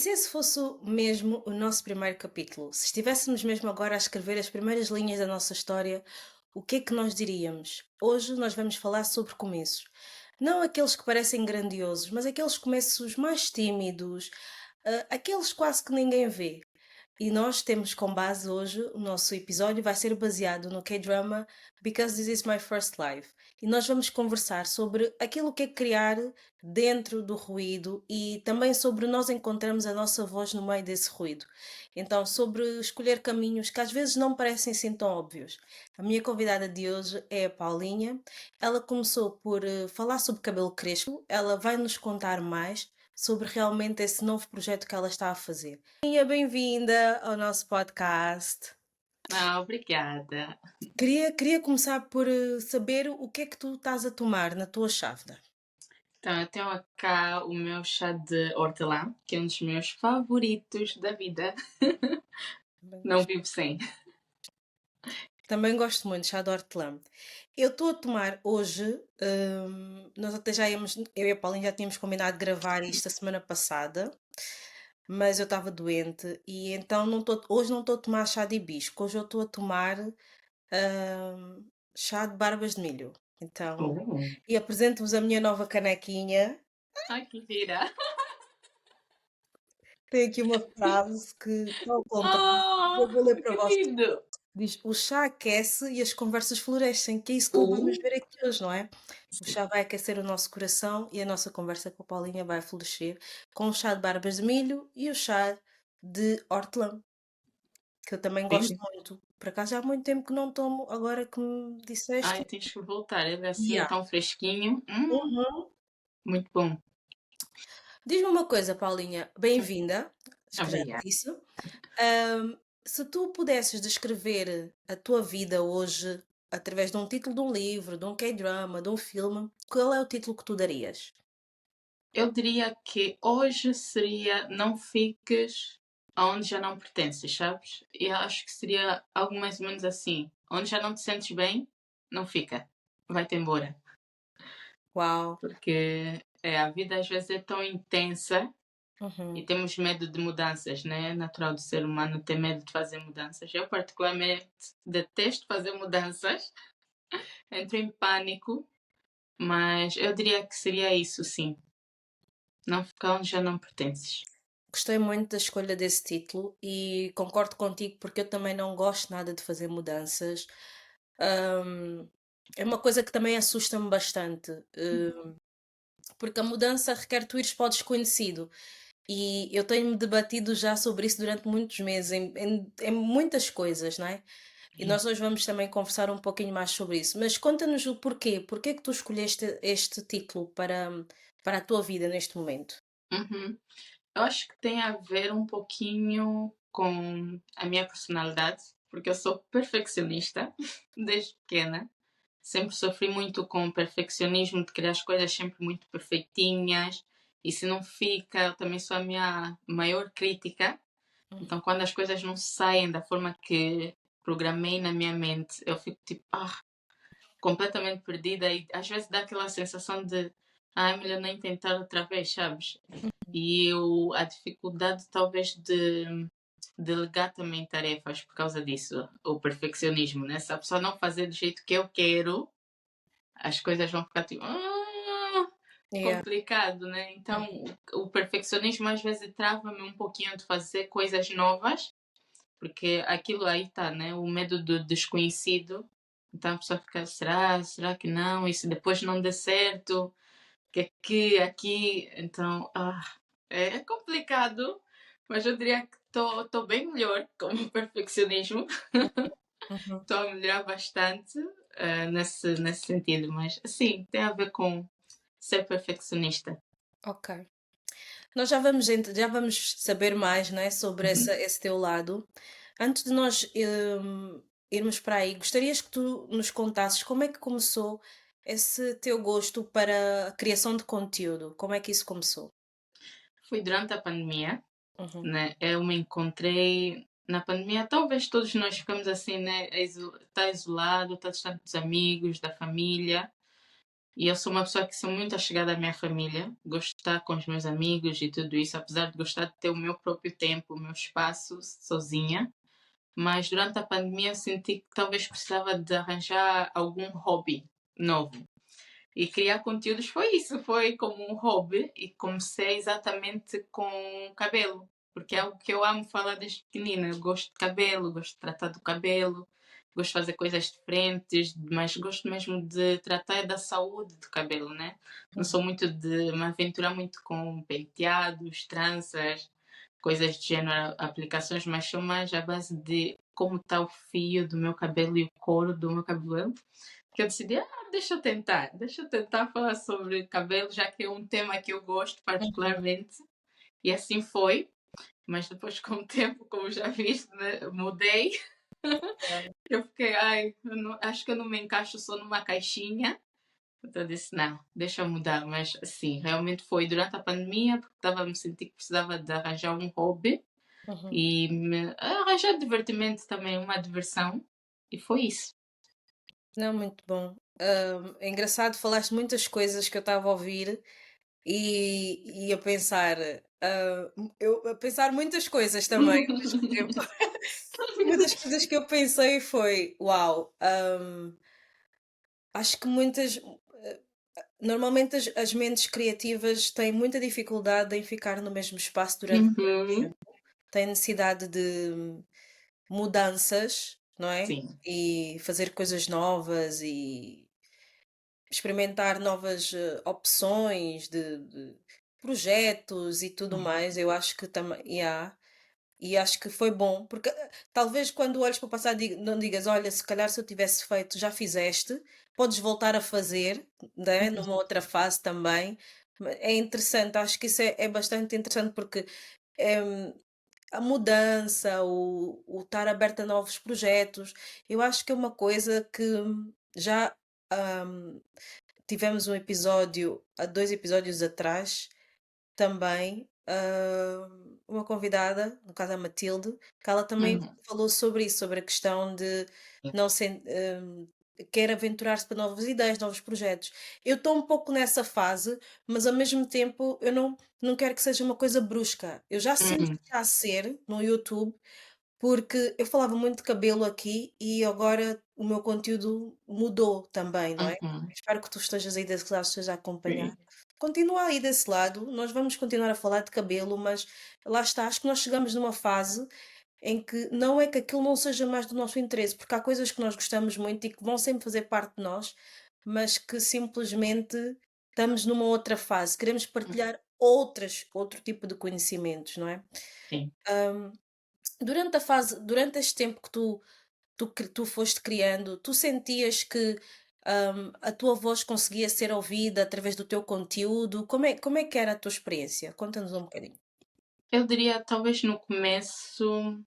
Se esse fosse mesmo o nosso primeiro capítulo, se estivéssemos mesmo agora a escrever as primeiras linhas da nossa história, o que é que nós diríamos? Hoje nós vamos falar sobre começos. Não aqueles que parecem grandiosos, mas aqueles começos mais tímidos, aqueles quase que ninguém vê. E nós temos como base hoje, o nosso episódio vai ser baseado no K-drama Because This Is My First Life. E nós vamos conversar sobre aquilo que é criar dentro do ruído e também sobre nós encontrarmos a nossa voz no meio desse ruído. Então, sobre escolher caminhos que às vezes não parecem assim tão óbvios. A minha convidada de hoje é a Paulinha. Ela começou por falar sobre cabelo crespo. Ela vai nos contar mais sobre realmente esse novo projeto que ela está a fazer. Paulinha, bem-vinda ao nosso podcast. Obrigada. Queria começar por saber o que é que tu estás a tomar na tua chávena. Então, eu tenho cá o meu chá de hortelã, que é um dos meus favoritos da vida. Também Não gosto, vivo sem. também gosto muito de chá de hortelã. Eu estou a tomar hoje, nós até já íamos, eu e a Paulinha já tínhamos combinado de gravar isto a semana passada, mas eu estava doente e então hoje não estou a tomar chá de hibisco, hoje eu estou a tomar chá de barbas de milho. Então, Oh. e apresento-vos a minha nova canequinha. Ai, que gira. Tem aqui uma frase que tal como Oh, eu vou ler para que vocês. lindo. Diz: "O chá aquece e as conversas florescem", que é isso que vamos Oh. ver aqui hoje, não é? O Sim. chá vai aquecer o nosso coração e a nossa conversa com a Paulinha vai florescer com o chá de barbas de milho e o chá de hortelã, que eu também gosto Sim. muito. Por acaso já há muito tempo que não tomo, agora que me disseste. Ai, tens que voltar. Ele é assim Yeah. tão fresquinho. Uhum. Muito bom. Diz-me uma coisa, Paulinha, bem-vinda, acho que já te Obrigada. disse. Se tu pudesses descrever a tua vida hoje através de um título de um livro, de um K-drama, de um filme, qual é o título que tu darias? Eu diria que hoje seria não fiques aonde já não pertences, sabes? E eu acho que seria algo mais ou menos assim. Onde já não te sentes bem, não fica. Vai-te embora. Uau! Porque a vida às vezes é tão intensa e Uhum. temos medo de mudanças, né? É natural do ser humano ter medo de fazer mudanças. Eu, particularmente, detesto fazer mudanças, entro em pânico, mas eu diria que seria isso, sim. Não ficar onde já não pertences. Gostei muito da escolha desse título e concordo contigo porque eu também não gosto nada de fazer mudanças. Hum, É uma coisa que também assusta-me bastante, porque a mudança requer tu ires para o desconhecido. E eu tenho-me debatido já sobre isso durante muitos meses, em muitas coisas, não é? E nós hoje vamos também conversar um pouquinho mais sobre isso. Mas conta-nos o porquê. Porquê que tu escolheste este título para a tua vida neste momento? Uhum. Eu acho que tem a ver um pouquinho com a minha personalidade, porque eu sou perfeccionista desde pequena. Sempre sofri muito com o perfeccionismo, de querer as coisas sempre muito perfeitinhas. E se não fica, eu também sou a minha maior crítica. Uhum. Então, quando as coisas não saem da forma que programei na minha mente, eu fico tipo, completamente perdida. E às vezes dá aquela sensação de, é melhor nem tentar outra vez, sabes? E a dificuldade talvez de delegar também tarefas por causa disso, o perfeccionismo, né? Se a pessoa não fazer do jeito que eu quero, as coisas vão ficar tipo Yeah. complicado, né? Então Uhum. o perfeccionismo às vezes trava-me um pouquinho de fazer coisas novas, porque aquilo aí tá, né? O medo do desconhecido. Então a pessoa fica, será que não? E se depois não der certo? Que aqui, então, é complicado, mas eu diria que estou bem melhor com o perfeccionismo, Uhum. estou a melhorar bastante nesse sentido, mas sim, tem a ver com ser perfeccionista. Ok. Nós já vamos saber mais, né, sobre Uhum. esse teu lado. Antes de nós irmos para aí, gostarias que tu nos contasses como é que começou esse teu gosto para a criação de conteúdo? Como é que isso começou? Foi durante a pandemia, Uhum. né? Eu me encontrei na pandemia, talvez todos nós ficamos assim, né? Tá isolado, tá distante dos amigos, da família. E eu sou uma pessoa que sou muito achegada à minha família, gosto de estar com os meus amigos e tudo isso, apesar de gostar de ter o meu próprio tempo, o meu espaço sozinha. Mas durante a pandemia eu senti que talvez precisava de arranjar algum hobby novo. E criar conteúdos foi isso, foi como um hobby e comecei exatamente com cabelo, porque é algo que eu amo falar desde pequenina. Eu gosto de cabelo, gosto de tratar do cabelo, gosto de fazer coisas diferentes, mas gosto mesmo de tratar da saúde do cabelo, né? Não sou muito de me aventurar muito com penteados, tranças, coisas de género, aplicações, mas sou mais à base de como está o fio do meu cabelo e o couro do meu cabelo que eu decidi, deixa eu tentar falar sobre cabelo, já que é um tema que eu gosto Uhum. particularmente. E assim foi, mas depois com o tempo, como já viste, né, mudei. Eu fiquei, acho que eu não me encaixo só numa caixinha. Então eu disse, não, deixa eu mudar. Mas sim, realmente foi durante a pandemia, porque estava a me sentir que precisava de arranjar um hobby Uhum. e arranjar divertimento também, uma diversão. E foi isso. Não, muito bom. É engraçado, falaste muitas coisas que eu estava a ouvir e a pensar, eu a pensar muitas coisas também ao mesmo tempo. Uma das coisas que eu pensei foi, uau, acho que normalmente as mentes criativas têm muita dificuldade em ficar no mesmo espaço durante muito Uhum. tempo. Têm necessidade de mudanças, não é? Sim. E fazer coisas novas e experimentar novas opções de projetos e tudo mais. Eu acho que também, yeah, e acho que foi bom, porque talvez quando olhes para o passado não digas, olha, se calhar se eu tivesse feito, já fizeste, podes voltar a fazer, né, numa outra fase também. É interessante, acho que isso é bastante interessante porque em, a mudança, o estar aberto a novos projetos, eu acho que é uma coisa que já hum, tivemos um episódio, há 2 episódios atrás, também, uma convidada, no caso a Matilde, que ela também Uhum. falou sobre isso, sobre a questão de não sen quer aventurar-se para novas ideias, novos projetos. Eu estou um pouco nessa fase, mas ao mesmo tempo eu não quero que seja uma coisa brusca. Eu já sinto Uhum. que está a ser no YouTube, porque eu falava muito de cabelo aqui e agora o meu conteúdo mudou também, não é? Uhum. Espero que tu estejas aí desse lado, estejas a acompanhar. Sim. Continua aí desse lado, nós vamos continuar a falar de cabelo, mas lá está, acho que nós chegamos numa fase em que não é que aquilo não seja mais do nosso interesse, porque há coisas que nós gostamos muito e que vão sempre fazer parte de nós, mas que simplesmente estamos numa outra fase, queremos partilhar outro tipo de conhecimentos, não é? Sim. Hum, durante este tempo que tu foste criando, tu sentias que a tua voz conseguia ser ouvida através do teu conteúdo? Como é que era a tua experiência? Conta-nos um bocadinho. Eu diria, talvez no começo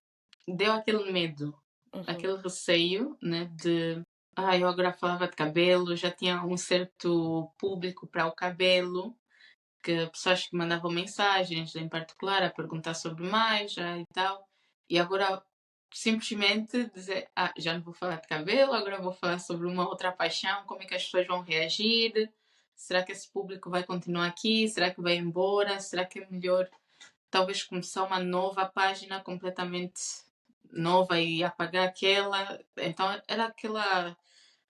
deu aquele medo, Uhum, aquele receio, né, de eu agora falava de cabelo, já tinha um certo público para o cabelo, que pessoas que mandavam mensagens em particular a perguntar sobre mais e tal, e agora simplesmente dizer, já não vou falar de cabelo, agora vou falar sobre uma outra paixão, como é que as pessoas vão reagir, será que esse público vai continuar aqui, será que vai embora, será que é melhor talvez começar uma nova página completamente nova e apagar aquela. Então era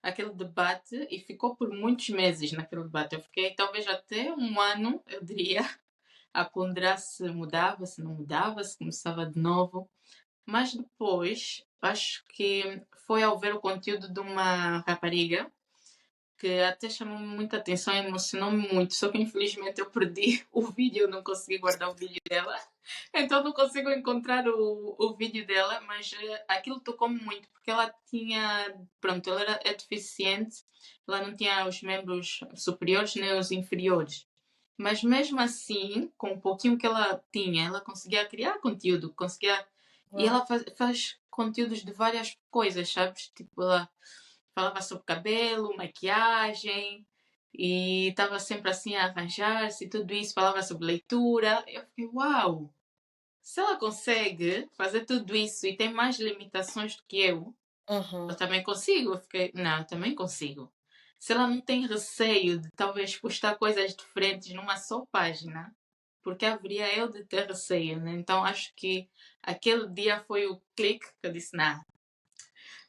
aquele debate e ficou por muitos meses naquele debate. Eu fiquei talvez até um ano, eu diria, a ponderar se mudava, se não mudava, se começava de novo. Mas depois, acho que foi ao ver o conteúdo de uma rapariga que até chamou-me muita atenção e emocionou-me muito. Só que infelizmente eu perdi o vídeo, eu não consegui guardar o vídeo dela. Então não consigo encontrar o vídeo dela, mas aquilo tocou-me muito, porque ela tinha, pronto, é deficiente, ela não tinha os membros superiores nem os inferiores. Mas mesmo assim, com o pouquinho que ela tinha, ela conseguia criar conteúdo, conseguia. E uau, ela faz conteúdos de várias coisas, sabes? Tipo, ela falava sobre cabelo, maquiagem, e estava sempre assim a arranjar-se e tudo isso, falava sobre leitura. Eu fiquei, uau! Se ela consegue fazer tudo isso e tem mais limitações do que eu uhum, também consigo. Eu fiquei, não, eu também consigo. se ela não tem receio de talvez postar coisas diferentes numa só página, porque haveria eu de ter receio, né? Então acho que aquele dia foi o clique que eu disse, não,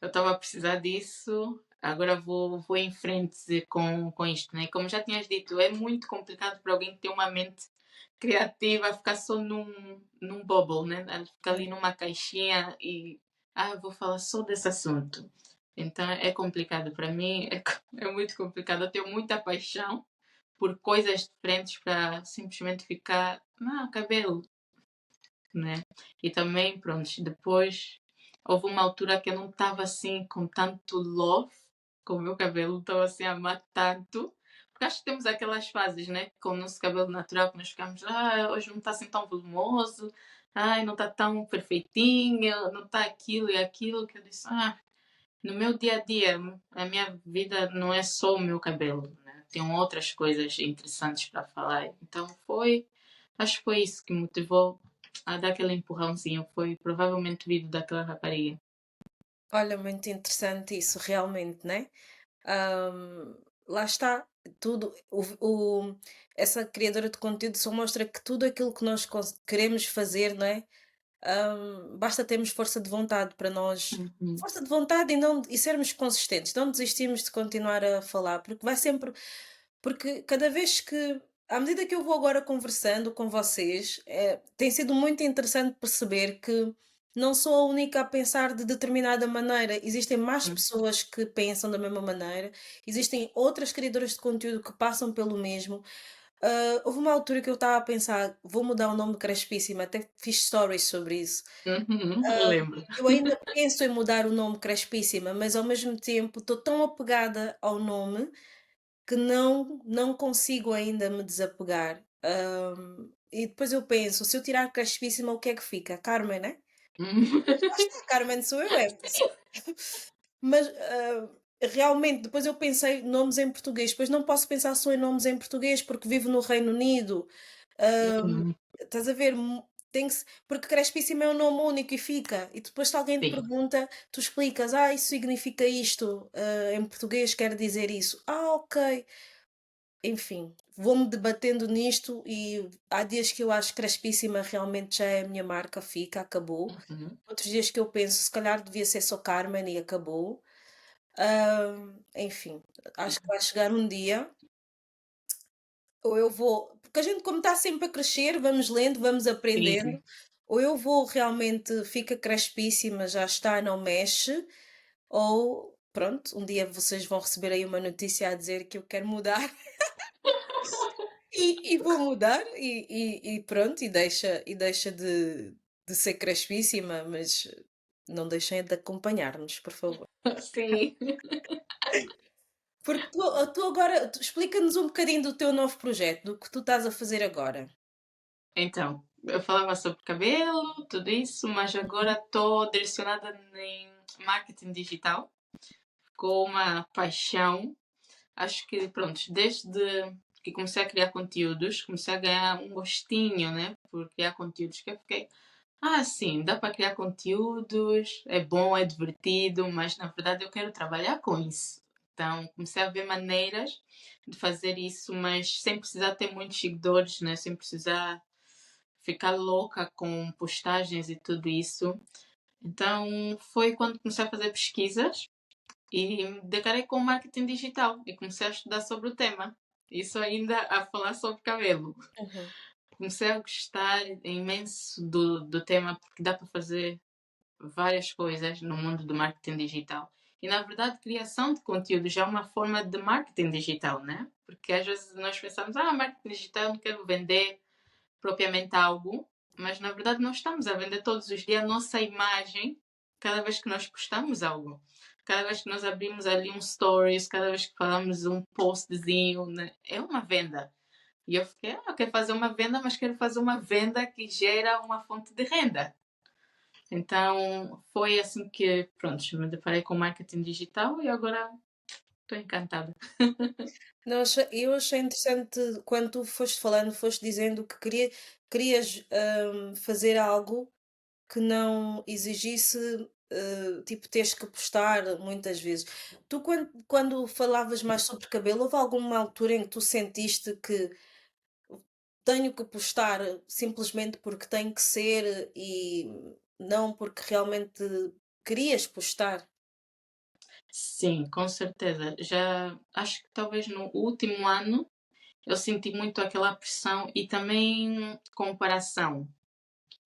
eu estava a precisar disso, agora vou em frente com isto, né? Como já tinhas dito, é muito complicado para alguém que tem uma mente criativa ficar só num bubble, né? Ficar ali numa caixinha e, vou falar só desse assunto. Então é complicado para mim, é muito complicado. Eu tenho muita paixão por coisas diferentes para simplesmente ficar, cabelo, né? E também, pronto, depois houve uma altura que eu não estava assim com tanto love, com o meu cabelo estava assim a amar tanto. Porque acho que temos aquelas fases, né? Com o nosso cabelo natural que nós ficamos, hoje não está assim tão volumoso, ai, não está tão perfeitinho, não está aquilo e aquilo, que eu disse, no meu dia a dia, a minha vida não é só o meu cabelo, né? Tem outras coisas interessantes para falar. Então acho que foi isso que me motivou a dar aquele empurrãozinho. Foi provavelmente o vídeo daquela rapariga. Olha, muito interessante isso, realmente, né? Lá está, tudo, essa criadora de conteúdo só mostra que tudo aquilo que nós queremos fazer, não é? Basta termos força de vontade para nós, Uhum. força de vontade e, não, e sermos consistentes, não desistirmos de continuar a falar, porque vai sempre, porque cada vez que, à medida que eu vou agora conversando com vocês, tem sido muito interessante perceber que não sou a única a pensar de determinada maneira. Existem mais Uhum. pessoas que pensam da mesma maneira, existem outras criadoras de conteúdo que passam pelo mesmo. Houve uma altura que eu estava a pensar, vou mudar o nome de Crespíssima, até fiz stories sobre isso. Uhum. Ah, Lembro. eu ainda penso em mudar o nome Crespíssima, mas ao mesmo tempo estou tão apegada ao nome que não consigo ainda me desapegar. E depois eu penso, se eu tirar Crespíssima, o que é que fica? Carmen, né? Uhum. Lá está, Carmen sou eu, é. Mas, realmente, depois eu pensei nomes em português, depois não posso pensar só em nomes em português, porque vivo no Reino Unido. Hum, Uhum. estás a ver? Tem que porque Crespíssima é um nome único e fica. E depois se alguém te Sim. pergunta, tu explicas, isso significa isto, em português quer dizer isso. Ok. Enfim, vou-me debatendo nisto e há dias que eu acho que Crespíssima realmente já é a minha marca, fica, acabou. Uhum. Outros dias que eu penso, se calhar devia ser só Carmen e acabou. Enfim, acho que vai chegar um dia, ou eu vou, porque a gente, como está sempre a crescer, vamos lendo, vamos Sim. aprendendo, ou eu vou realmente, fica crespíssima, já está, não mexe, ou pronto, um dia vocês vão receber aí uma notícia a dizer que eu quero mudar e vou mudar e pronto, e deixa de ser crespíssima, mas não deixem de acompanhar-nos, por favor. Sim. Porque tu agora explica-nos um bocadinho do teu novo projeto, do que tu estás a fazer agora. Então, eu falava sobre cabelo, tudo isso, mas agora Uhum, estou direcionada em marketing digital, com uma paixão. Acho que, pronto, desde que comecei a criar conteúdos, comecei a ganhar um gostinho, né, por criar conteúdos, que eu fiquei, sim, dá para criar conteúdos, é bom, é divertido, mas na verdade eu quero trabalhar com isso. Então, comecei a ver maneiras de fazer isso, mas sem precisar ter muitos seguidores, né, sem precisar ficar louca com postagens e tudo isso. Então, foi quando comecei a fazer pesquisas e me deparei com marketing digital e comecei a estudar sobre o tema. Isso ainda a falar sobre cabelo. uhum, Comecei a gostar imenso do tema porque dá para fazer várias coisas no mundo do marketing digital. E na verdade, criação de conteúdo já é uma forma de marketing digital, né? Porque às vezes nós pensamos, marketing digital, não quero vender propriamente algo, mas na verdade nós estamos a vender todos os dias a nossa imagem cada vez que nós postamos algo. Cada vez que nós abrimos ali um stories, cada vez que falamos um postzinho, né? É uma venda. E eu fiquei, eu quero fazer uma venda, mas quero fazer uma venda que gera uma fonte de renda. Então foi assim que, pronto, me deparei com marketing digital e agora estou encantada. não, eu achei interessante quando tu foste falando, foste dizendo que querias fazer algo que não exigisse, tipo, teres que postar muitas vezes. Tu, quando falavas mais sobre cabelo, houve alguma altura em que tu sentiste que tenho que postar simplesmente porque tem que ser e não porque realmente querias postar? Sim, com certeza. Já acho que talvez no último ano eu senti muito aquela pressão e também comparação.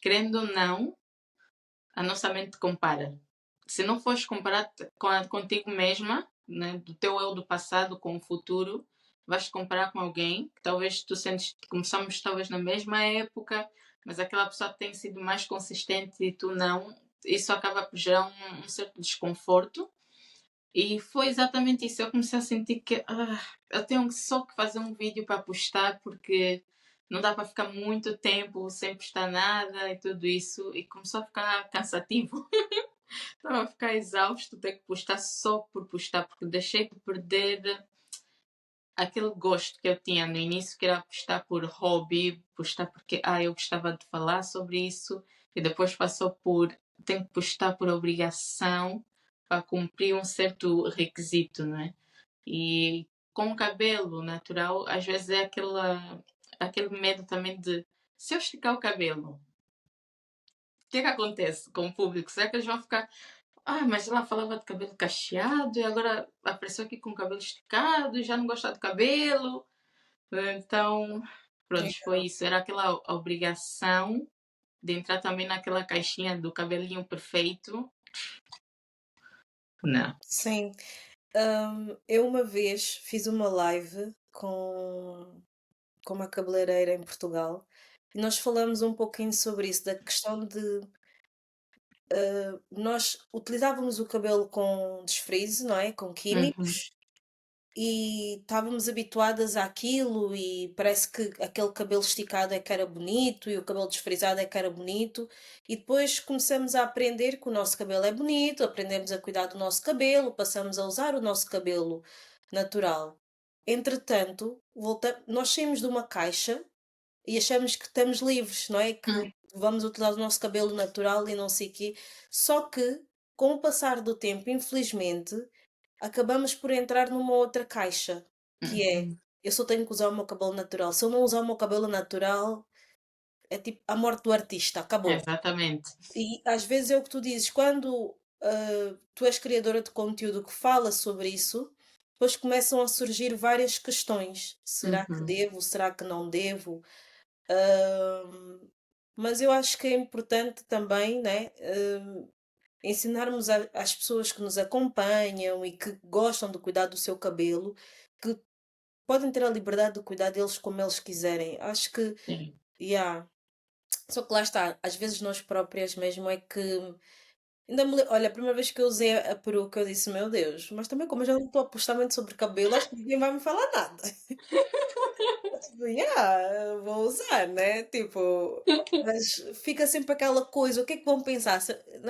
Querendo ou não, a nossa mente compara. Se não fores comparar contigo mesma, né, do teu eu do passado com o futuro, vais comparar com alguém que talvez tu sentes que começamos talvez na mesma época, mas aquela pessoa tem sido mais consistente e tu não. Isso acaba por gerar um certo desconforto. E foi exatamente isso. Eu comecei a sentir que eu tenho só que fazer um vídeo para postar porque não dá para ficar muito tempo sem postar nada e tudo isso. E começou a ficar cansativo. Estava a ficar exausto ter que postar só por postar, porque deixei de perder aquele gosto que eu tinha no início, que era postar por hobby, postar porque eu gostava de falar sobre isso, e depois passou por tenho que postar por obrigação para cumprir um certo requisito, não é? E com o cabelo natural, às vezes é aquele medo também de se eu esticar o cabelo, o que é que acontece com o público? Será que eles vão ficar mas ela falava de cabelo cacheado e agora apareceu aqui com o cabelo esticado e já não gosta do cabelo. Então, pronto, foi isso. Era aquela obrigação de entrar também naquela caixinha do cabelinho perfeito. Não. Sim. Eu uma vez fiz uma live com uma cabeleireira em Portugal e nós falamos um pouquinho sobre isso, da questão de nós utilizávamos o cabelo com desfrizz, não é? Com Uhum, químicos, e estávamos habituadas àquilo e parece que aquele cabelo esticado é que era bonito e o cabelo desfrizado é que era bonito, e depois começamos a aprender que o nosso cabelo é bonito, aprendemos a cuidar do nosso cabelo, passamos a usar o nosso cabelo natural. Entretanto, nós saímos de uma caixa e achamos que estamos livres, não é? Que uhum, vamos utilizar o nosso cabelo natural e não sei o quê. Só que, com o passar do tempo, infelizmente, acabamos por entrar numa outra caixa, que é: uhum. eu só tenho que usar o meu cabelo natural. Se eu não usar o meu cabelo natural, é tipo a morte do artista, acabou. Exatamente. E às vezes é o que tu dizes, quando tu és criadora de conteúdo que fala sobre isso, depois começam a surgir várias questões. Será que Uhum, devo? Será que não devo? Hum, mas eu acho que é importante também, né, ensinarmos às pessoas que nos acompanham e que gostam de cuidar do seu cabelo, que podem ter a liberdade de cuidar deles como eles quiserem. Acho que, sim. yeah. Só que lá está, às vezes nós próprias mesmo é que. Olha, a primeira vez que eu usei a peruca, eu disse, meu Deus, mas também como eu já não estou a postar muito sobre cabelo, acho que ninguém vai me falar nada. Tipo, yeah, vou usar, né? Tipo, mas fica sempre aquela coisa, o que é que vão pensar?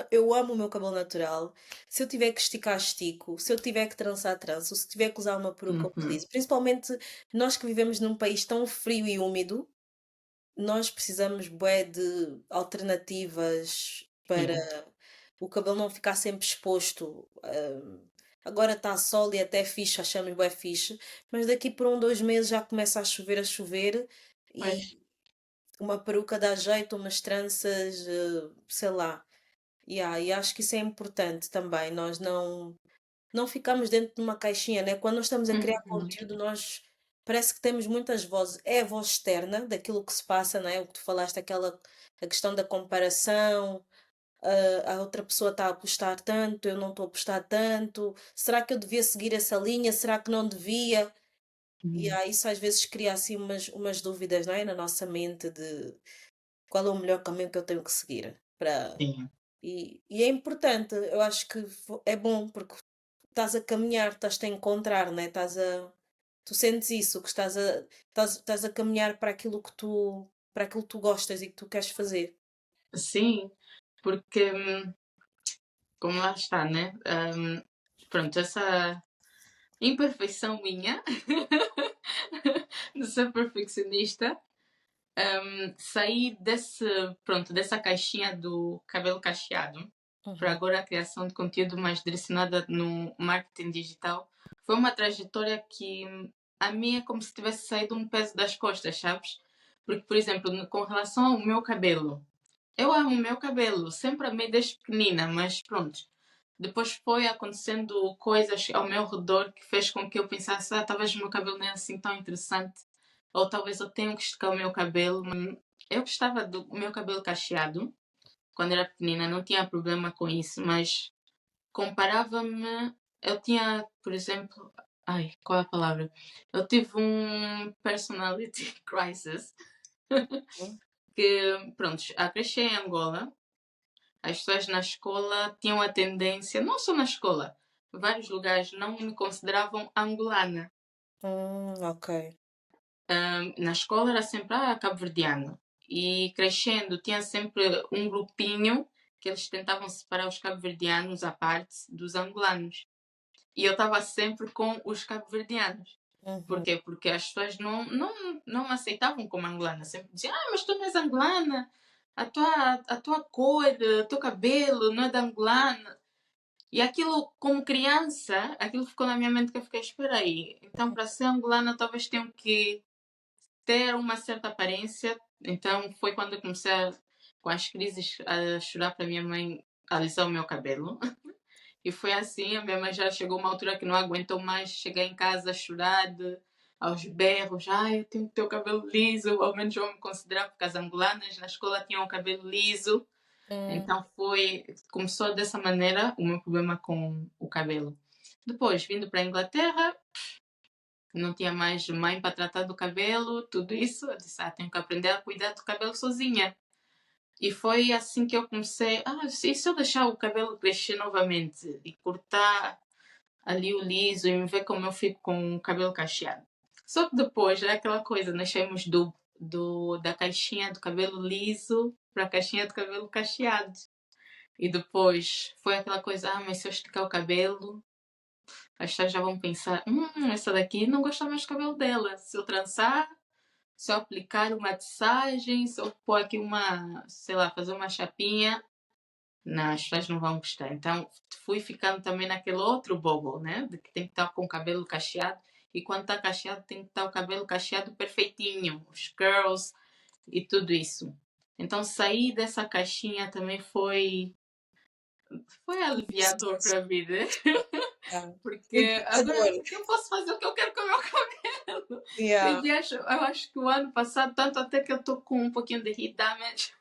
Eu amo o meu cabelo natural. Se eu tiver que esticar, estico. Se eu tiver que trançar, tranço. Se tiver que usar uma peruca, eu Uhum, utilizo. Principalmente nós que vivemos num país tão frio e úmido, nós precisamos, bué, de alternativas para sim. o cabelo não ficar sempre exposto. Agora está sol e até fixe, achamos bué fixe, mas daqui por 2 meses já começa a chover Pois. e uma peruca dá jeito, umas tranças, sei lá. Yeah, e acho que isso é importante também, nós não ficamos dentro de uma caixinha, né? Quando nós estamos a criar Uhum, conteúdo, nós parece que temos muitas vozes. É a voz externa daquilo que se passa, não é? O que tu falaste, a questão da comparação, a outra pessoa está a apostar tanto, eu não estou a apostar tanto. Será que eu devia seguir essa linha? Será que não devia? E uhum, isso às vezes cria assim umas dúvidas, não é? Na nossa mente de qual é o melhor caminho que eu tenho que seguir para. sim. E é importante, eu acho que é bom porque estás a caminhar, estás-te a encontrar, né? Tu sentes isso, que estás a caminhar para aquilo que tu gostas e que tu queres fazer. Sim, porque, como lá está, né? Pronto, essa imperfeição minha de ser perfeccionista, sair dessa caixinha do cabelo cacheado. para Uhum. agora a criação de conteúdo mais direcionada no marketing digital, foi uma trajetória que a mim é como se tivesse saído um peso das costas, sabes? Porque, por exemplo, com relação ao meu cabelo, eu amo o meu cabelo, sempre amei desde pequenina, mas pronto. Depois foi acontecendo coisas ao meu redor que fez com que eu pensasse, talvez o meu cabelo não é assim tão interessante, ou talvez eu tenha que esticar o meu cabelo. Eu gostava do meu cabelo cacheado, quando era pequenina, não tinha problema com isso, mas comparava-me. Eu tinha, por exemplo, ai, qual é a palavra? Eu tive um personality crisis Hum. que, pronto, a crescer em Angola, as pessoas na escola tinham a tendência, não só na escola, vários lugares não me consideravam angolana. Ok. Na escola era sempre, cabo-verdiano. E crescendo, tinha sempre um grupinho que eles tentavam separar os cabo-verdianos à parte dos angolanos. E eu estava sempre com os cabo-verdianos. Uhum. Porquê? Porque as pessoas não me aceitavam como angolana. Sempre diziam, mas tu não és angolana. A tua cor, o teu cabelo não é da angolana. E aquilo, como criança, aquilo ficou na minha mente que eu fiquei, espera aí. Então, para ser angolana, talvez tenham que ter uma certa aparência. Então, foi quando eu comecei, com as crises, a chorar para a minha mãe alisar o meu cabelo. E foi assim, a minha mãe já chegou a uma altura que não aguentou mais, cheguei em casa a chorar aos berros, eu tenho que ter o cabelo liso, ao menos vão me considerar, porque as angolanas na escola tinham o cabelo liso, Hum. então começou dessa maneira o meu problema com o cabelo. Depois, vindo para a Inglaterra, não tinha mais mãe para tratar do cabelo, tudo isso, eu disse, tenho que aprender a cuidar do cabelo sozinha. E foi assim que eu comecei, se eu deixar o cabelo crescer novamente e cortar ali o liso e me ver como eu fico com o cabelo cacheado. Só que depois é aquela coisa, nós saímos da caixinha do cabelo liso para a caixinha do cabelo cacheado. E depois foi aquela coisa, mas se eu esticar o cabelo, as pessoas já vão pensar, essa daqui não gosta mais do cabelo dela. Se eu trançar, se eu aplicar uma tissagem, se eu pôr aqui uma, sei lá, fazer uma chapinha, não, as pessoas não vão gostar. Então fui ficando também naquele outro bobo, né? De que tem que estar com o cabelo cacheado. E quando está cacheado, tem que estar o cabelo cacheado perfeitinho, os curls e tudo isso. Então sair dessa caixinha também foi aliviador para mim, né? Yeah. Porque agora Libertador. eu posso fazer o que eu quero com o meu cabelo. Tem Yeah. dias, eu acho que o ano passado, tanto até que eu estou com um pouquinho de heat damage,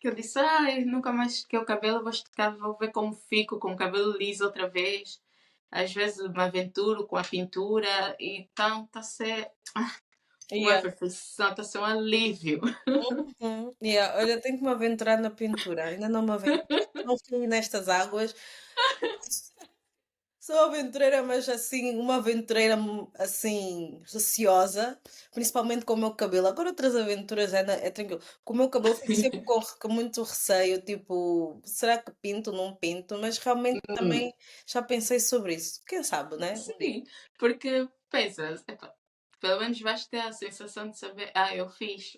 que eu disse, nunca mais estiquei o cabelo, vou esticar, vou ver como fico com o cabelo liso outra vez. Às vezes me aventuro com a pintura, então está a ser uma Yeah. perfeição, está a ser um alívio. Uhum. Yeah. Olha, tenho que me aventurar na pintura. Ainda não me aventurei. Não fui nestas águas. Sou aventureira, mas assim, uma aventureira assim, receosa, principalmente com o meu cabelo. Agora outras aventuras é tranquilo. Com o meu cabelo fico sempre com muito receio, tipo, será que pinto, não pinto? Mas realmente também já pensei sobre isso. Quem sabe, né? Um dia. Sim, porque pensas, epá, pelo menos vais ter a sensação de saber, eu fiz,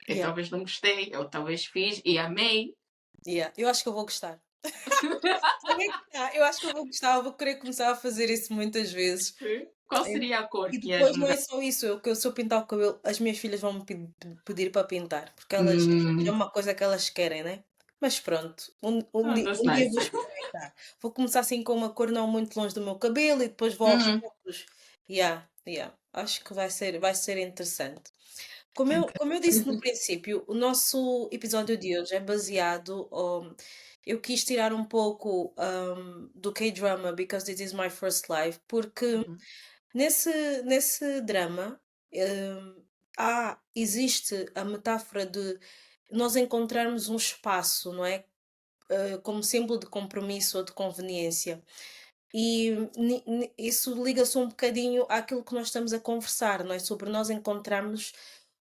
eu Yeah, talvez não gostei, eu talvez fiz e amei. yeah. Eu acho que eu vou gostar. Aí é que tá, eu acho que eu vou gostar, eu vou querer começar a fazer isso muitas vezes. Qual E seria a cor e que ias depois não mudar? é só isso, eu que eu se eu pintar o cabelo, as minhas filhas vão me pedir para pintar, porque elas é Hum, uma coisa que elas querem, né. Mas pronto, that's um dia nice. vou experimentar. Vou começar assim com uma cor não muito longe do meu cabelo e depois vou aos Uhum. poucos. Yeah, yeah, acho que vai ser interessante. Como eu disse no princípio, o nosso episódio de hoje é baseado, eu quis tirar um pouco, do K-drama Because This Is My First Life, porque Uhum. nesse drama, existe a metáfora de nós encontrarmos um espaço, não é? Como símbolo de compromisso ou de conveniência. E isso liga-se um bocadinho àquilo que nós estamos a conversar, não é? Sobre nós encontrarmos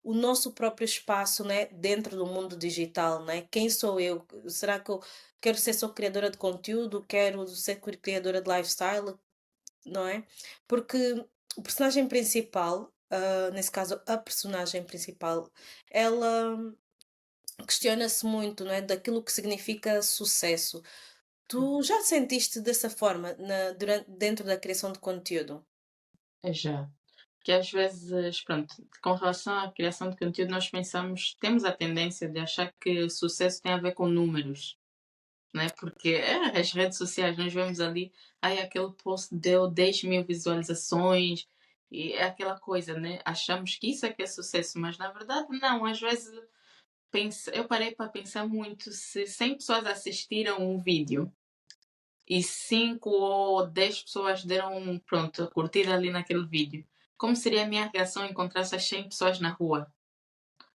o nosso próprio espaço, né? Dentro do mundo digital, não é? Quem sou eu? Será que eu quero ser só criadora de conteúdo? Quero ser criadora de lifestyle? Não é? Porque o personagem principal, nesse caso a personagem principal, ela questiona-se muito, não é? Daquilo que significa sucesso. Tu já sentiste dessa forma dentro da criação de conteúdo? É já. Que às vezes, pronto, com relação à criação de conteúdo, nós pensamos, temos a tendência de achar que sucesso tem a ver com números, né? Porque as redes sociais, nós vemos ali, ai, aquele post deu 10.000 visualizações, e é aquela coisa, né? Achamos que isso é que é sucesso, mas na verdade não. Às vezes eu parei para pensar muito se 100 pessoas assistiram um vídeo e 5 ou 10 pessoas deram, pronto, a curtida ali naquele vídeo. Como seria a minha reação encontrar essas 100 pessoas na rua?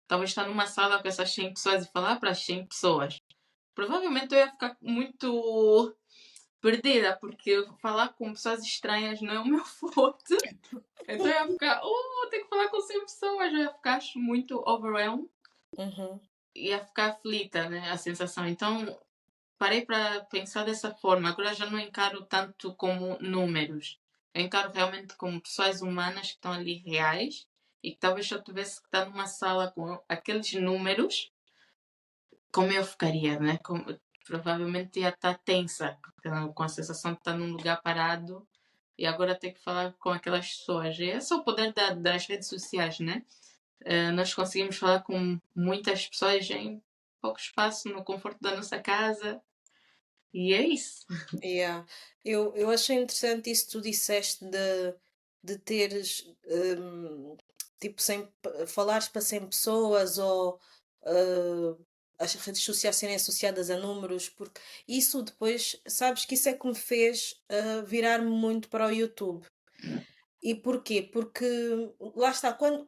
Talvez estar numa sala com essas 100 pessoas e falar para as 100 pessoas. Provavelmente eu ia ficar muito perdida, porque falar com pessoas estranhas não é o meu forte. Então eu ia ficar, tenho que falar com 100 pessoas. Eu ia ficar muito overwhelmed. Uhum. Ia ficar aflita, né? A sensação. Então parei para pensar dessa forma. Agora já não encaro tanto como números. Eu encaro realmente como pessoas humanas que estão ali reais e que talvez se eu tivesse que estar numa sala com aqueles números, como eu ficaria, né? Provavelmente ia estar tensa, com a sensação de estar num lugar parado e agora ter que falar com aquelas pessoas. E esse é o poder das redes sociais, né? Nós conseguimos falar com muitas pessoas em pouco espaço, no conforto da nossa casa. E é isso. Yeah. Eu achei interessante isso que tu disseste de teres, tipo, falares para 100 pessoas ou as redes sociais serem associadas a números, porque isso depois, sabes que isso é que me fez virar-me muito para o YouTube. E porquê? Porque lá está, quando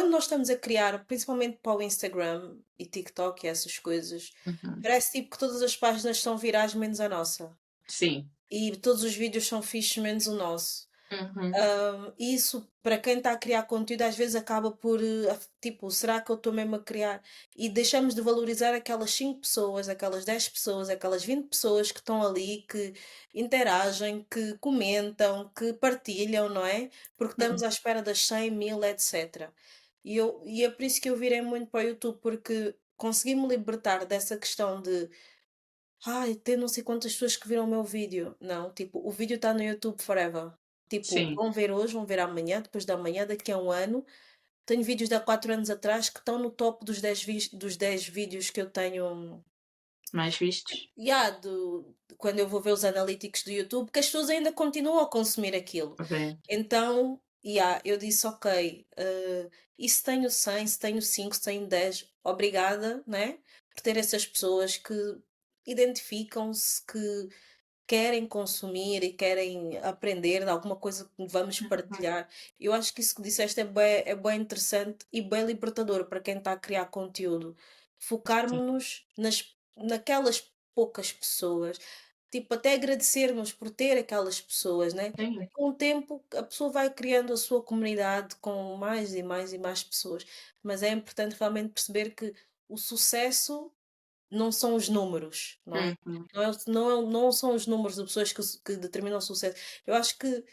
nós estamos a criar, principalmente para o Instagram e TikTok e essas coisas, Uhum. parece tipo que todas as páginas são virais menos a nossa. Sim. E todos os vídeos são fixes menos o nosso. Uhum. Isso, para quem está a criar conteúdo, às vezes acaba por, tipo, será que eu estou mesmo a criar? E deixamos de valorizar aquelas 5 pessoas, aquelas 10 pessoas, aquelas 20 pessoas que estão ali, que interagem, que comentam, que partilham, não é? Porque estamos Uhum. à espera das 100, 1000, etc. E é por isso que eu virei muito para o YouTube, porque consegui-me libertar dessa questão de ai, tem não sei quantas pessoas que viram o meu vídeo. Não, tipo, o vídeo está no YouTube forever. Tipo, Sim. vão ver hoje, vão ver amanhã, depois da manhã, daqui a um ano. Tenho vídeos de há 4 anos atrás que estão no top dos 10 vídeos que eu tenho. Mais vistos? Yeah, quando eu vou ver os analíticos do YouTube, que as pessoas ainda continuam a consumir aquilo. Bem. Então, yeah, eu disse, ok, e se tenho 100, se tenho 5, se tenho 10, obrigada, né? Por ter essas pessoas que identificam-se, que querem consumir e querem aprender de alguma coisa que vamos Uhum. partilhar. Eu acho que isso que disseste é bem interessante e bem libertador para quem está a criar conteúdo. Sim. Focarmos naquelas poucas pessoas, tipo, até agradecermos por ter aquelas pessoas, né? Sim. Com o tempo, a pessoa vai criando a sua comunidade com mais e mais e mais pessoas, mas é importante realmente perceber que o sucesso não são os números, não é? Uhum. Não são os números de pessoas que determinam o sucesso. Eu acho que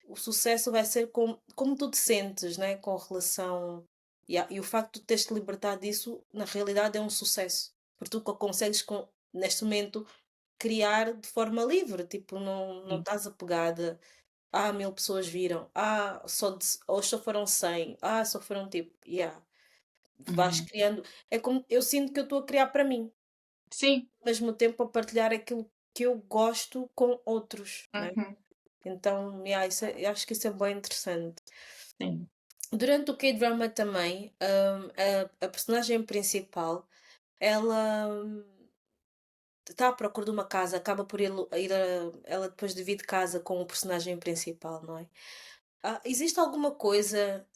o sucesso vai ser como tu te sentes, né, com relação e o facto de teres te libertado disso, na realidade é um sucesso, porque tu consegues neste momento criar de forma livre, tipo, não Sim. estás apegada, 1000 pessoas viram, hoje só foram 100, só foram tipo, vais Uhum. criando, é como eu sinto que eu estou a criar para mim Sim. ao mesmo tempo a partilhar aquilo que eu gosto com outros, né? Uhum. Então, eu acho que isso é bem interessante. Sim. Durante o K-drama também, a personagem principal, ela está à procura de uma casa, acaba por ela depois divide casa com o personagem principal, não é? Existe alguma coisa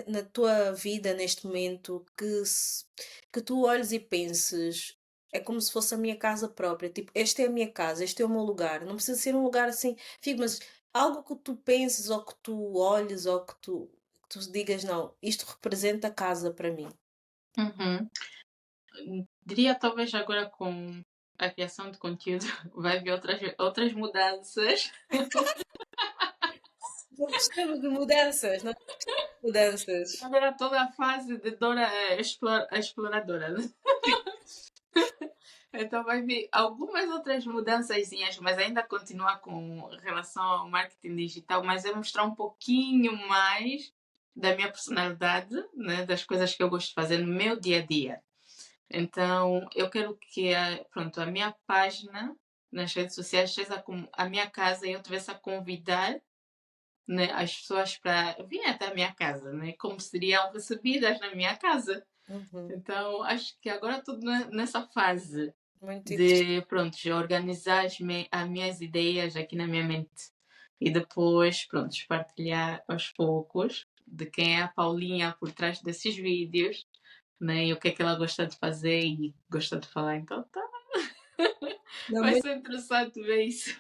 na tua vida neste momento que tu olhes e penses, é como se fosse a minha casa própria, tipo, esta é a minha casa, este é o meu lugar, não precisa ser um lugar assim, fico, mas algo que tu penses ou que tu olhes ou que tu digas, não, isto representa casa para mim. Uhum. Diria talvez agora com a criação de conteúdo vai haver outras mudanças. Gostamos de mudanças, não é? Mudanças. Agora toda a fase de Dora a exploradora, né? Então vai vir algumas outras mudançazinhas, mas ainda continua com relação ao marketing digital, mas é mostrar um pouquinho mais da minha personalidade, né, das coisas que eu gosto de fazer no meu dia a dia. Então, eu quero que pronto, a minha página nas redes sociais seja como a minha casa e eu estivesse a convidar, né, as pessoas para vir até a minha casa, né, como seriam recebidas na minha casa. Uhum. Então, acho que agora estou nessa fase Muito interessante. de, pronto, de organizar as minhas ideias aqui na minha mente e depois, pronto, partilhar aos poucos de quem é a Paulinha por trás desses vídeos, né? E o que é que ela gosta de fazer e gosta de falar. Então, tá. Não, Vai muito, ser interessante ver isso.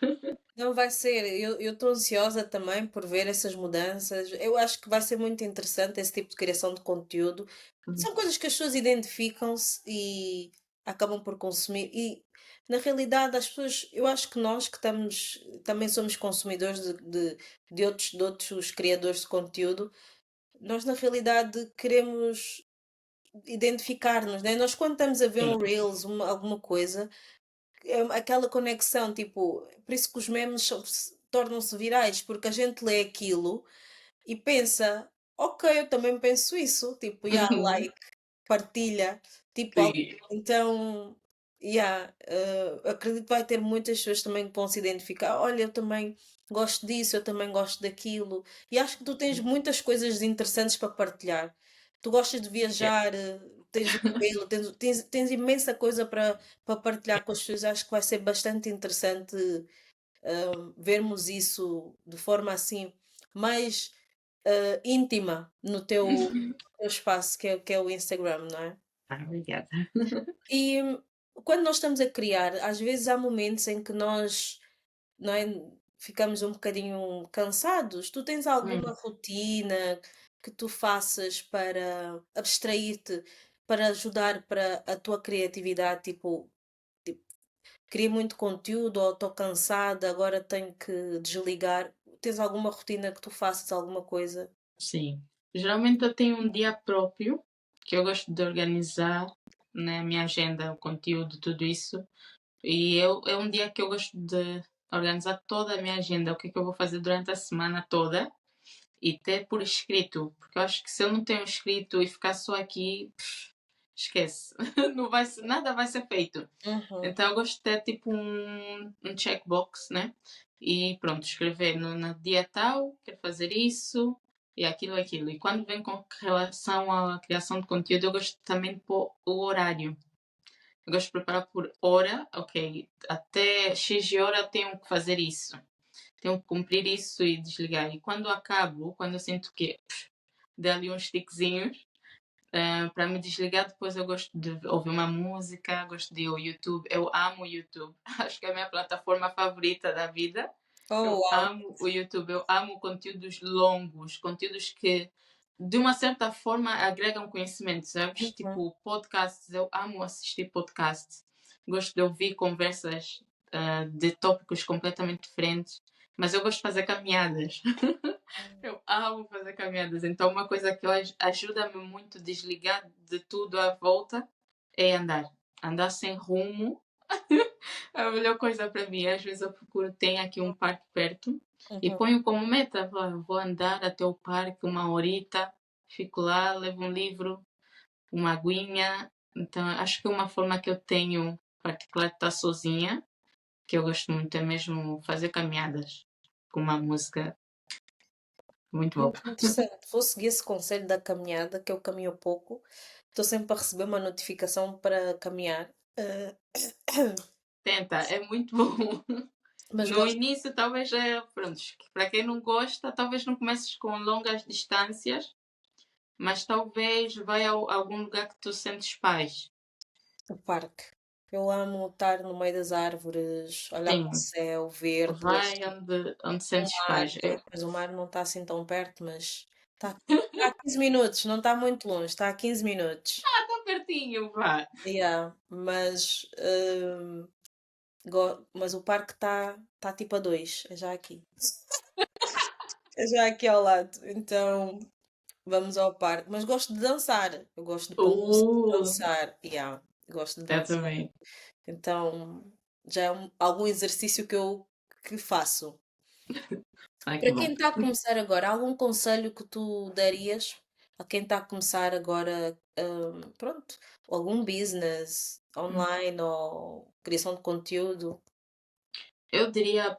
não vai ser. Eu estou ansiosa também por ver essas mudanças. Eu acho que vai ser muito interessante esse tipo de criação de conteúdo. São coisas que as pessoas identificam-se e acabam por consumir. E, na realidade, as pessoas, eu acho que nós que estamos, também somos consumidores de outros criadores de conteúdo, nós, na realidade, queremos identificar-nos, né? Nós, quando estamos a ver Sim. um Reels, alguma coisa, é aquela conexão, tipo, por isso que os memes tornam-se virais, porque a gente lê aquilo e pensa, ok, eu também penso isso, tipo, yeah, Uhum. like, partilha, tipo, Sim. então, yeah, acredito que vai ter muitas pessoas também que vão se identificar, olha, eu também gosto disso, eu também gosto daquilo, e acho que tu tens muitas coisas interessantes para partilhar. Tu gostas de Yeah. viajar, tens o cabelo, tens imensa coisa para partilhar com as pessoas. Acho que vai ser bastante interessante vermos isso de forma assim mais íntima no teu espaço, que é o Instagram, não é? Ah, obrigada. E quando nós estamos a criar, às vezes há momentos em que nós, não é, ficamos um bocadinho cansados. Tu tens alguma Hum. rotina que tu faças para abstrair-te, para ajudar para a tua criatividade? Tipo, queria muito conteúdo ou estou cansada, agora tenho que desligar. Tens alguma rotina que tu faças alguma coisa? Sim. Geralmente eu tenho um dia próprio que eu gosto de organizar na minha agenda, o conteúdo, tudo isso. E é um dia que eu gosto de organizar toda a minha agenda, o que é que eu vou fazer durante a semana toda e ter por escrito, porque eu acho que se eu não tenho escrito e ficar só aqui, esquece, não vai nada vai ser feito. Uhum, Então eu gosto de ter tipo um checkbox, né? E pronto, escrever no dia tal, quero fazer isso e aquilo, aquilo. E quando vem com relação à criação de conteúdo, eu gosto também de pôr o horário. Eu gosto de preparar por hora, ok, até X de hora eu tenho que fazer isso. Tenho que cumprir isso e desligar. E quando acabo, quando eu sinto que dei ali uns tiquezinhos, para me desligar, depois eu gosto de ouvir uma música, gosto de ir ao YouTube. Eu amo o YouTube. Acho que é a minha plataforma favorita da vida. oh, Eu uau! amo o YouTube, eu amo conteúdos longos, conteúdos que de uma certa forma agregam conhecimento, sabes? Uhum, Tipo podcasts, eu amo assistir podcasts. Gosto de ouvir conversas de tópicos completamente diferentes, mas eu gosto de fazer caminhadas. Eu amo fazer caminhadas, então uma coisa que ajuda-me muito a desligar de tudo à volta é andar. Andar sem rumo é a melhor coisa para mim. Às vezes eu procuro, tem aqui um parque perto e uhum. ponho como meta, vou andar até o parque uma horita, fico lá, levo um livro, uma aguinha. Então acho que uma forma que eu tenho particular de estar sozinha, que eu gosto muito, é mesmo fazer caminhadas com uma música muito boa. Muito interessante. Vou seguir esse conselho da caminhada, que eu caminho pouco. Estou sempre a receber uma notificação para caminhar. Tenta, é muito bom. Mas No gosto. início, talvez pronto, para quem não gosta, talvez não comeces com longas distâncias, mas talvez vai a algum lugar que tu sentes paz. O parque. Eu amo estar no meio das árvores, olhar para o Sim, céu, verde, vai onde o sentes mar. paz. Pois o mar não está assim tão perto, mas está a 15 minutos, não está muito longe, está a 15 minutos. Está pertinho, vá. Yeah, mas o parque está tipo a dois, é já aqui. É já aqui ao lado. Então vamos ao parque. Mas gosto de dançar. Eu gosto de pôr música e Uh, dançar. Yeah. gosto de Eu dançar. também. Então, já é algum exercício que faço. Ai, que Para bom. quem está a começar agora, algum conselho que tu darias a quem está a começar agora, pronto, algum business online ou criação de conteúdo? Eu diria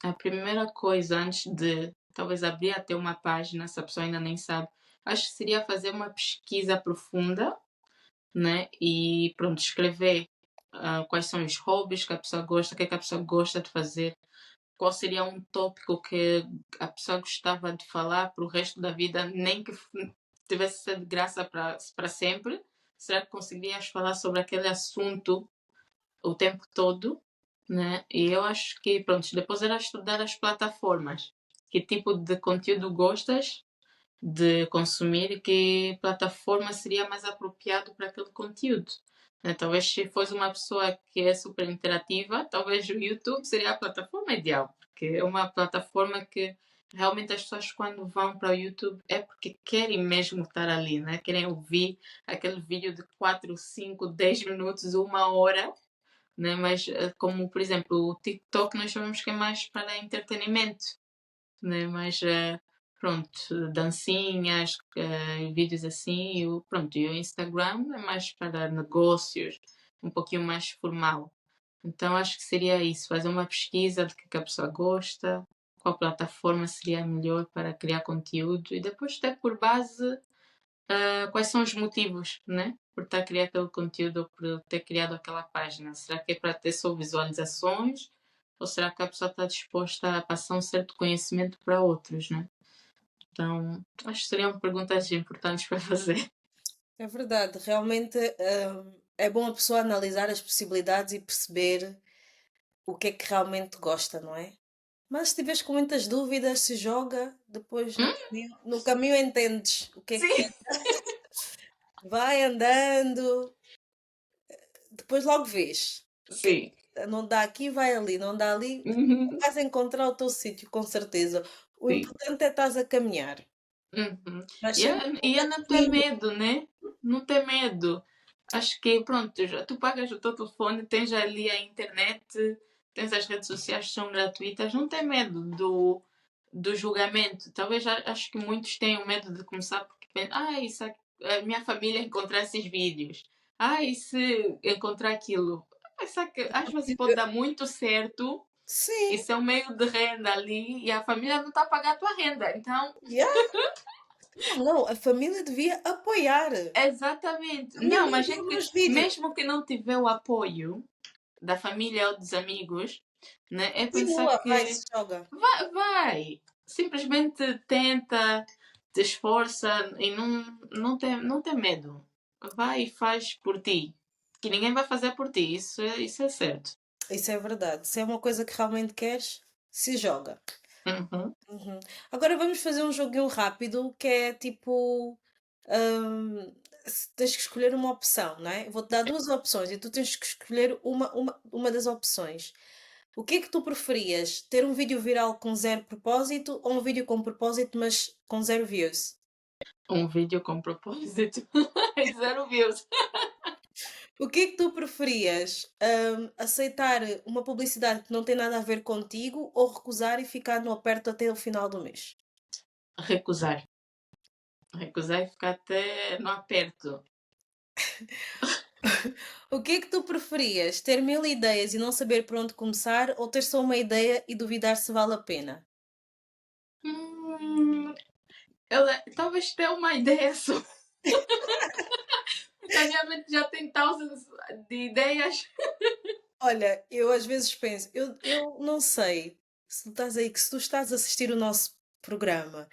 a primeira coisa antes de talvez abrir até uma página, se a pessoa ainda nem sabe, acho que seria fazer uma pesquisa profunda, né? E pronto, escrever quais são os hobbies que a pessoa gosta, o que é que a pessoa gosta de fazer, qual seria um tópico que a pessoa gostava de falar para o resto da vida, nem que tivesse sido de graça para sempre. Será que conseguirias falar sobre aquele assunto o tempo todo, né? E eu acho que, pronto, depois era estudar as plataformas. Que tipo de conteúdo gostas de consumir e que plataforma seria mais apropriado para aquele conteúdo. Né? Talvez se fosse uma pessoa que é super interativa, talvez o YouTube seria a plataforma ideal, porque é uma plataforma que realmente as pessoas quando vão para o YouTube é porque querem mesmo estar ali, né? Querem ouvir aquele vídeo de 4, 5, 10 minutos, uma hora, né? Mas como por exemplo o TikTok nós sabemos que é mais para entretenimento, né? Mas pronto, dancinhas, vídeos assim, pronto, e o Instagram é mais para negócios, um pouquinho mais formal. Então acho que seria isso, fazer uma pesquisa de que a pessoa gosta, qual plataforma seria a melhor para criar conteúdo e depois ter por base quais são os motivos, né? Por estar a criar aquele conteúdo ou por ter criado aquela página. Será que é para ter só visualizações? Ou será que a pessoa está disposta a passar um certo conhecimento para outros, né? Então, acho que seriam perguntas importantes para fazer. É verdade, realmente, é bom a pessoa analisar as possibilidades e perceber o que é que realmente gosta, não é? Mas se tiveres com muitas dúvidas, se joga, depois Hum? no caminho entendes o que é que Sim, é. Vai andando, depois logo vês. O que é sim. que não dá aqui, vai ali, não dá ali, Uhum, vais encontrar o teu sítio, com certeza. O sim. importante é estás a caminhar. Uhum. Mas E, sempre é, com e é uma não ter caminho. medo, né? Não ter medo. Acho que, pronto, já, tu pagas o teu telefone, tens ali a internet, tens as redes sociais que são gratuitas, não tem medo do julgamento. Talvez acho que muitos tenham medo de começar porque pensam, isso, a minha família encontrar esses vídeos. E se encontrar aquilo. Sabe que às vezes pode dar muito certo, Sim, isso é um meio de renda ali e a família não está a pagar a tua renda. Então, yeah. Não, a família devia apoiar. exatamente. A minha Não, mãe mas vê é os que meus vídeos. mesmo que não tiver o apoio da família ou dos amigos, né, é pensar Continua, vai, que se joga. vai. Simplesmente tenta, te esforça e não tem medo. Vai e faz por ti. Que ninguém vai fazer por ti, isso é certo. Isso é verdade. Se é uma coisa que realmente queres, se joga. Uhum. Uhum. Agora vamos fazer um joguinho rápido que é tipo. Tens que escolher uma opção, não é? Vou-te dar duas opções e tu tens que escolher uma das opções. O que é que tu preferias? Ter um vídeo viral com zero propósito ou um vídeo com propósito, mas com zero views? Um vídeo com propósito e zero views. O que é que tu preferias? Aceitar uma publicidade que não tem nada a ver contigo ou recusar e ficar no aperto até o final do mês? Recusar. Recusar e ficar até no aperto. O que é que tu preferias? Ter mil ideias e não saber por onde começar ou ter só uma ideia e duvidar se vale a pena? Hum, ela talvez tenha uma ideia só. Porque a minha mente já tem thousands de ideias. Olha, eu às vezes penso, eu não sei se tu estás aí, que se tu estás a assistir o nosso programa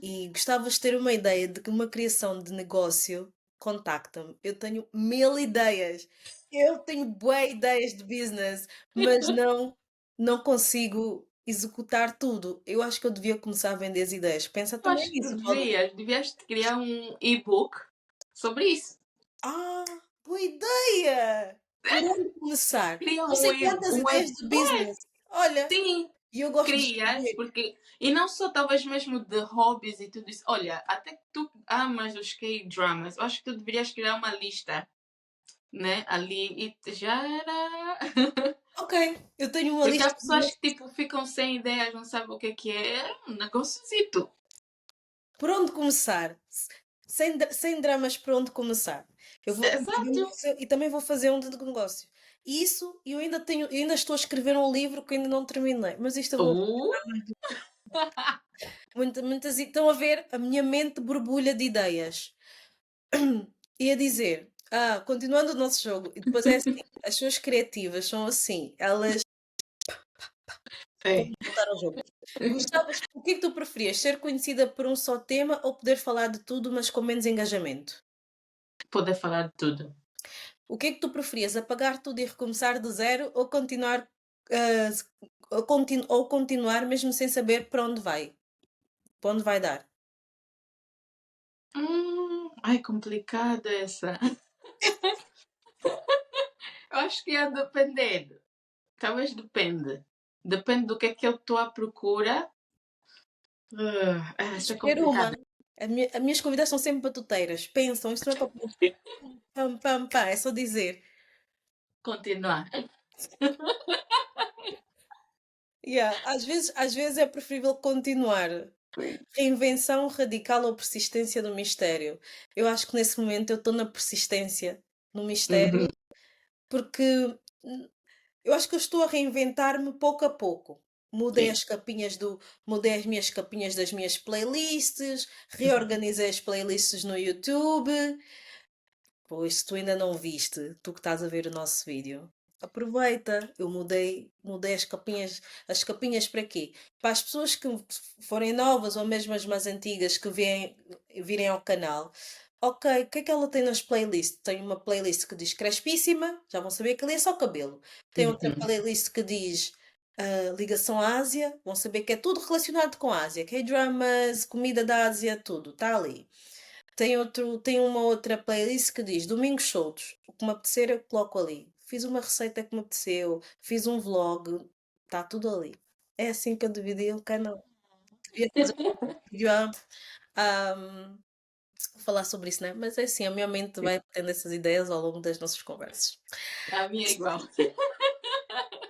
e gostavas de ter uma ideia de que uma criação de negócio, contacta-me. Eu tenho mil ideias. Eu tenho boas ideias de business, mas não consigo executar tudo. Eu acho que eu devia começar a vender as ideias. Pensa Eu também acho que nisso. Pode... devias criar um e-book sobre isso. Ah, boa ideia! Por onde começar? Cria Não sei quantas um e ideias de business. Olha, sim, e eu gosto de crias, escrever. porque. E não só talvez mesmo de hobbies e tudo isso. Olha, até que tu amas os K-dramas, eu acho que tu deverias criar uma lista né? Ali e já era. Ok, eu tenho uma Porque há lista pessoas que tipo ficam sem ideias, não sabem o que é um negóciozito. por onde começar. Sem dramas, por onde começar. Eu vou, Exato. e também vou fazer um de negócio. E isso, eu ainda estou a escrever um livro que ainda não terminei. Mas isto eu vou. Uh, Muitas, estão a ver a minha mente borbulha de ideias. Ia dizer, continuando o nosso jogo, e depois é assim, as suas criativas são assim, elas. é, Vamos voltar ao jogo. O que é que tu preferias? Ser conhecida por um só tema ou poder falar de tudo, mas com menos engajamento? poder falar de tudo. O que é que tu preferias? Apagar tudo e recomeçar do zero ou continuar, ah, se- ou continuar mesmo sem saber para onde vai? Para onde vai dar? Ai, complicada essa. Eu acho que ia depender. Talvez depende. Depende do que eu estou à procura. Essa é Escolher uma. complicada. As minhas convidadas são sempre batuteiras. Pensam, isto não é para pam, pam, pam, é só dizer. Continuar. Yeah, às vezes é preferível continuar. Reinvenção radical ou persistência do mistério? Eu acho que nesse momento eu estou na persistência, no mistério, Uhum. porque hum, eu acho que eu estou a reinventar-me pouco a pouco. Mudei Sim. as capinhas mudei as minhas capinhas das minhas playlists, reorganizei as playlists no YouTube. Pois, se tu ainda não viste, tu que estás a ver o nosso vídeo, aproveita. Eu mudei as capinhas para quê? Para as pessoas que forem novas ou mesmo as mais antigas que virem ao canal. Ok, o que é que ela tem nas playlists? Tem uma playlist que diz Crespíssima, já vão saber que ali é só cabelo. Tem outra Uhum. playlist que diz Ligação à Ásia, vão saber que é tudo relacionado com a Ásia, K-dramas, comida da Ásia, tudo, está ali. Tem uma outra playlist que diz Domingos Soltos. O que me apetecer eu coloco ali. Fiz uma receita que me apeteceu, fiz um vlog, está tudo ali. É assim que eu dividi o canal. Devia fazer um vídeo a falar sobre isso, né? Mas é assim, a minha mente vai tendo essas ideias ao longo das nossas conversas. A minha é igual.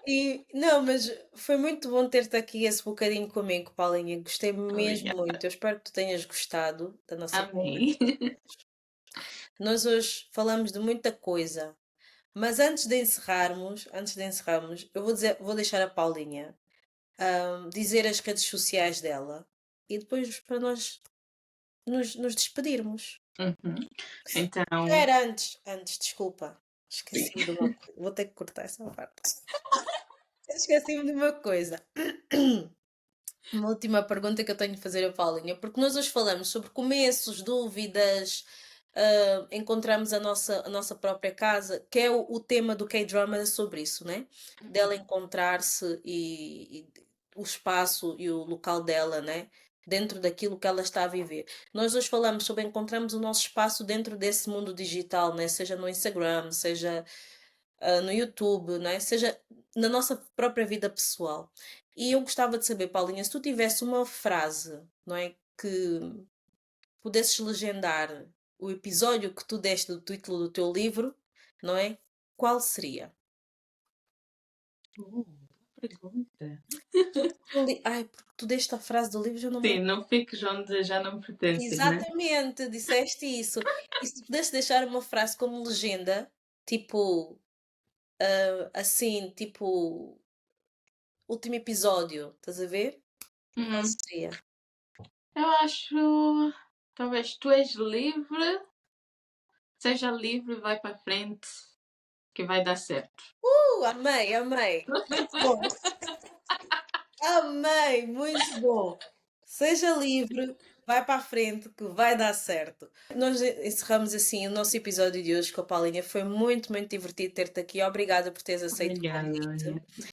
E, não, mas foi muito bom ter-te aqui esse bocadinho comigo, Paulinha. Gostei mesmo Obrigada. muito. Eu espero que tu tenhas gostado da nossa conversa. Amém. Nós hoje falamos de muita coisa. Mas antes de encerrarmos, vou deixar a Paulinha dizer as redes sociais dela e depois para nós nos despedirmos. Uhum. Então, Era antes, desculpa. Esqueci-me de uma coisa. Vou ter que cortar essa parte. Esqueci-me de uma coisa. Uma última pergunta que eu tenho de fazer a Paulinha, porque nós hoje falamos sobre começos, dúvidas, encontramos a nossa própria casa, que é o tema do K-drama é sobre isso, né? Dela encontrar-se e o espaço e o local dela, né? Dentro daquilo que ela está a viver. Nós hoje falamos sobre encontramos o nosso espaço dentro desse mundo digital, né? Seja no Instagram, seja no YouTube, né? Seja na nossa própria vida pessoal. E eu gostava de saber, Paulinha, se tu tivesse uma frase, não é? Que pudesses legendar o episódio que tu deste do título do teu livro, não é? Qual seria? boa pergunta. Ai, porque tu deste a frase do livro, já não me Sim, lembro. não fiques onde já não pertences, né? Exatamente, disseste isso. E se pudesse deixar uma frase como legenda, tipo, assim, tipo, último episódio, estás a ver? Qual Hum, seria? eu acho. Talvez tu és livre, seja livre, vai para frente, que vai dar certo. Amei, amei. Muito bom. Amei, muito bom. Seja livre, vai para a frente que vai dar certo. Nós encerramos assim o nosso episódio de hoje com a Paulinha. Foi muito, muito divertido ter-te aqui. Obrigada por teres aceito o Obrigada, convite. Maria.